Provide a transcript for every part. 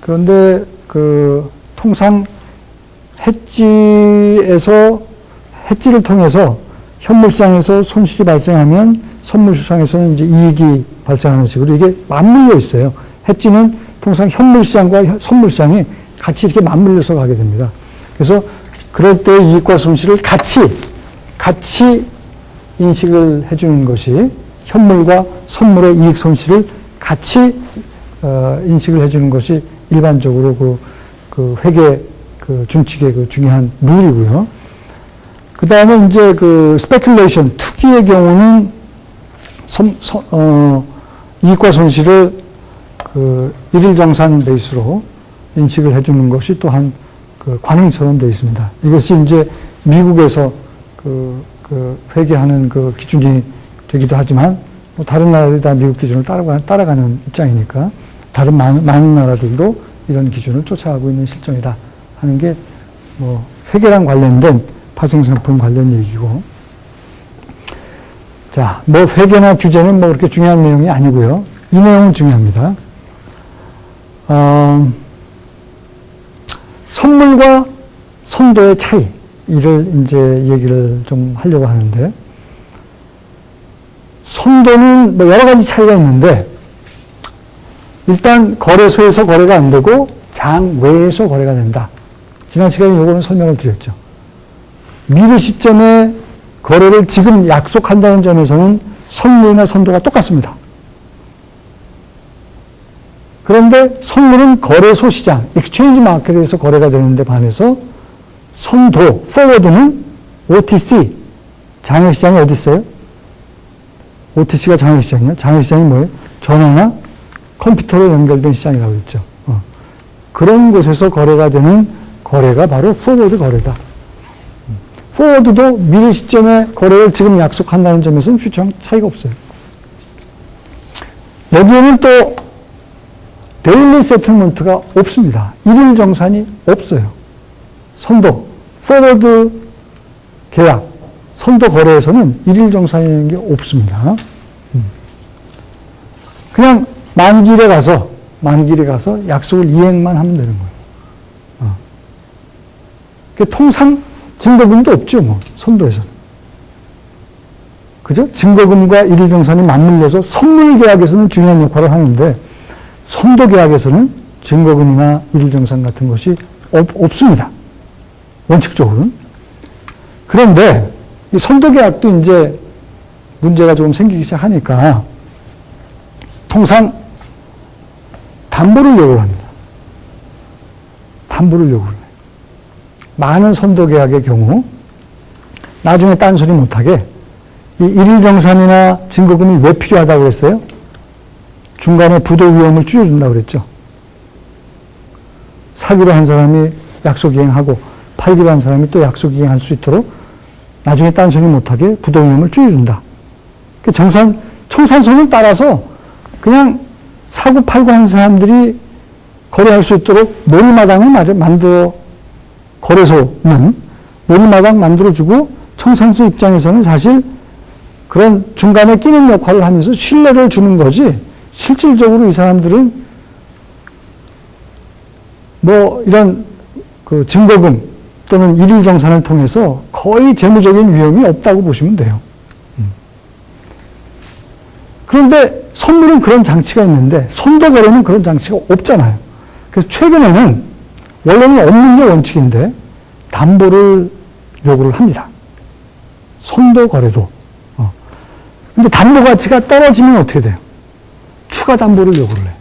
그런데 통상 해지를 통해서 현물시장에서 손실이 발생하면 선물시장에서는 이제 이익이 발생하는 식으로 이게 맞물려 있어요. 해지는 통상 현물시장과 선물시장이 같이 이렇게 맞물려서 가게 됩니다. 그래서 그럴 때 이익과 손실을 같이 인식을 해주는 것이 현물과 선물의 이익 손실을 같이 인식을 해주는 것이 일반적으로 그 회계 준칙의 중요한 룰이고요. 그 다음에 이제 speculation, 투기의 경우는 이익과 손실을 일일정산 베이스로 인식을 해주는 것이 또한 관행처럼 되어 있습니다. 이것이 이제 미국에서 회계하는 기준이 되기도 하지만, 뭐 다른 나라들이 다 미국 기준을 따라가는 입장이니까, 다른 많은 나라들도 이런 기준을 쫓아가고 있는 실정이다 하는 게, 뭐, 회계랑 관련된 파생상품 관련 얘기고. 자, 뭐, 회계나 규제는 뭐 그렇게 중요한 내용이 아니고요. 이 내용은 중요합니다. 선물과 선도의 차이를 이제 얘기를 좀 하려고 하는데, 선도는 뭐 여러 가지 차이가 있는데, 일단 거래소에서 거래가 안 되고 장외에서 거래가 된다. 지난 시간에 이거는 설명을 드렸죠. 미래 시점에 거래를 지금 약속한다는 점에서는 선물이나 선도가 똑같습니다. 그런데 선물은 거래소 시장, 익스체인지 마켓에서 거래가 되는데 반해서 선도, 포워드는 OTC, 장외시장이 어디 있어요? OTC가 장외시장이요? 장외시장이 뭐예요? 전화나 컴퓨터로 연결된 시장이라고 했죠. 그런 곳에서 거래가 되는 거래가 바로 포워드 거래다. 포워드도 미래 시점에 거래를 지금 약속한다는 점에서는 퓨처랑 차이가 없어요. 여기에는 또 데일리 세틀먼트가 없습니다. 일일 정산이 없어요. 선도, 포워드 계약, 선도 거래에서는 일일 정산이라는 게 없습니다. 그냥 만기일에 가서 약속을 이행만 하면 되는 거예요. 통상 증거금도 없죠, 뭐, 선도에서는. 그죠? 증거금과 일일 정산이 맞물려서 선물 계약에서는 중요한 역할을 하는데, 선도 계약에서는 증거금이나 일일 정산 같은 것이 없습니다. 원칙적으로는. 그런데 이 선도 계약도 이제 문제가 조금 생기기 시작하니까 통상 담보를 요구를 합니다. 담보를 요구를 해요. 많은 선도 계약의 경우 나중에 딴소리 못하게 이 일일 정산이나 증거금이 왜 필요하다고 그랬어요? 중간에 부도 위험을 줄여준다고 그랬죠. 사기로 한 사람이 약속 이행하고 팔기로 한 사람이 또 약속 이행할 수 있도록 나중에 딴소리 못하게 부도 위험을 줄여준다. 청산서는 따라서 그냥 사고 팔고 한 사람들이 거래할 수 있도록 모리마당을 만들어, 거래소는 모리마당 만들어주고 청산서 입장에서는 사실 그런 중간에 끼는 역할을 하면서 신뢰를 주는 거지, 실질적으로 이 사람들은 뭐 이런 증거금 또는 일일 정산을 통해서 거의 재무적인 위험이 없다고 보시면 돼요. 그런데 선물은 그런 장치가 있는데 선도 거래는 그런 장치가 없잖아요. 그래서 최근에는 원래는 없는 게 원칙인데 담보를 요구를 합니다. 선도 거래도. 근데 담보 가치가 떨어지면 어떻게 돼요? 추가 담보를 요구를 해요.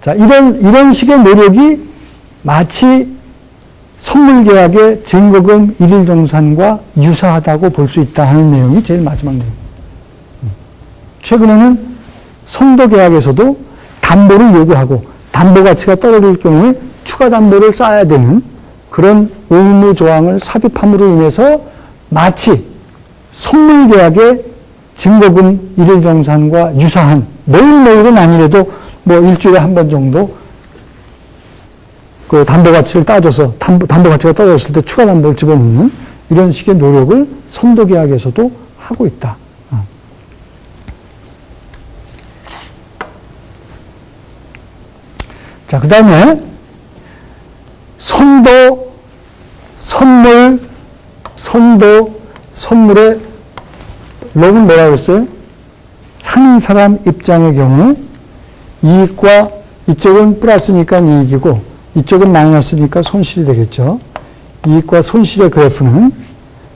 자, 이런 식의 노력이 마치 선물 계약의 증거금 일일 정산과 유사하다고 볼 수 있다 하는 내용이 제일 마지막 내용. 최근에는 선도 계약에서도 담보를 요구하고 담보 가치가 떨어질 경우에 추가 담보를 쌓아야 되는 그런 의무 조항을 삽입함으로 인해서 마치 선물 계약의 증거금 일일 정산과 유사한, 매일매일은 아니래도 뭐 일주일에 한 번 정도 그 담보 가치를 따져서 담보 가치가 떨어졌을 때 추가 담보를 집어넣는 이런 식의 노력을 선도 계약에서도 하고 있다. 자, 그 다음에 선도, 선물의 록은 뭐라고 했어요? 사는 사람 입장의 경우 이익과 이쪽은 플러스니까 이익이고 이쪽은 마이너스니까 손실이 되겠죠. 이익과 손실의 그래프는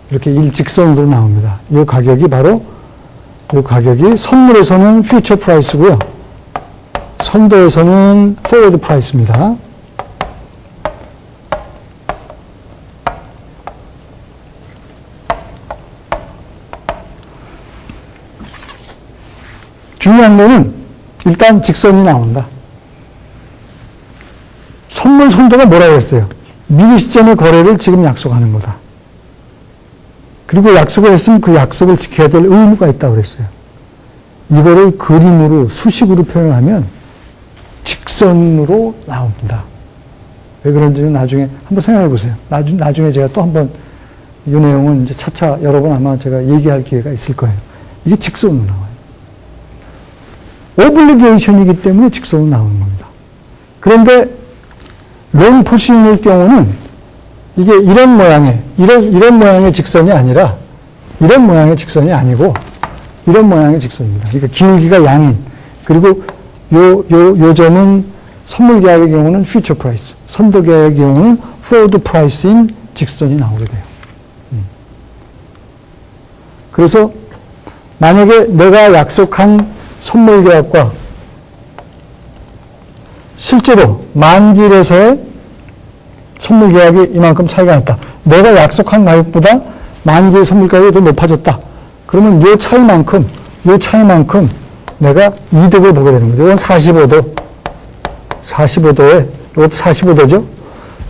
이렇게 일직선으로 나옵니다. 이 가격이 바로 이 가격이 선물에서는 퓨처 프라이스고요. 선도에서는 포워드 프라이스입니다. 중요한 거는 일단 직선이 나온다. 선물 선도가 뭐라고 했어요? 미리 시점의 거래를 지금 약속하는 거다. 그리고 약속을 했으면 그 약속을 지켜야 될 의무가 있다고 그랬어요. 이거를 그림으로, 수식으로 표현하면 직선으로 나옵니다. 왜 그런지는 나중에 한번 생각해 보세요. 나중에 제가 또 한번 이 내용은 이제 차차 여러 번 아마 제가 얘기할 기회가 있을 거예요. 이게 직선으로 나와요. 오블리게이션이기 때문에 직선으로 나오는 겁니다. 그런데 롱 포지션일 경우는 이게 이런 모양의 직선이 아니라 이런 모양의 직선이 아니고 이런 모양의 직선입니다. 그러니까 기울기가 양인. 그리고 요 점은 선물 계약의 경우는 퓨처 프라이스, 선도 계약의 경우는 포워드 프라이스인 직선이 나오게 돼요. 그래서 만약에 내가 약속한 선물 계약과 실제로 만기일에서의 선물 계약이 이만큼 차이가 났다. 내가 약속한 가격보다 만기의 선물 가격이 더 높아졌다. 그러면 이 차이만큼 내가 이득을 보게 되는 거죠. 이건 45도에, 이거 45도죠?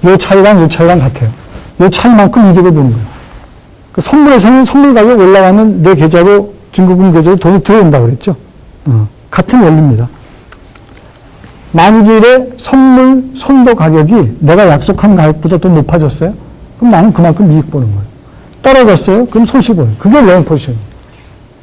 이 차이랑 같아요. 이 차이만큼 이득을 보는 거예요. 그 선물에서는 선물 가격 올라가면 내 계좌로, 증거금 계좌로 돈이 들어온다 그랬죠? 같은 원리입니다. 만기일에 선물 선도 가격이 내가 약속한 가격보다 더 높아졌어요? 그럼 나는 그만큼 이익 보는 거예요. 떨어졌어요? 그럼 손실 보는 거예요. 그게 롱 포지션이에요.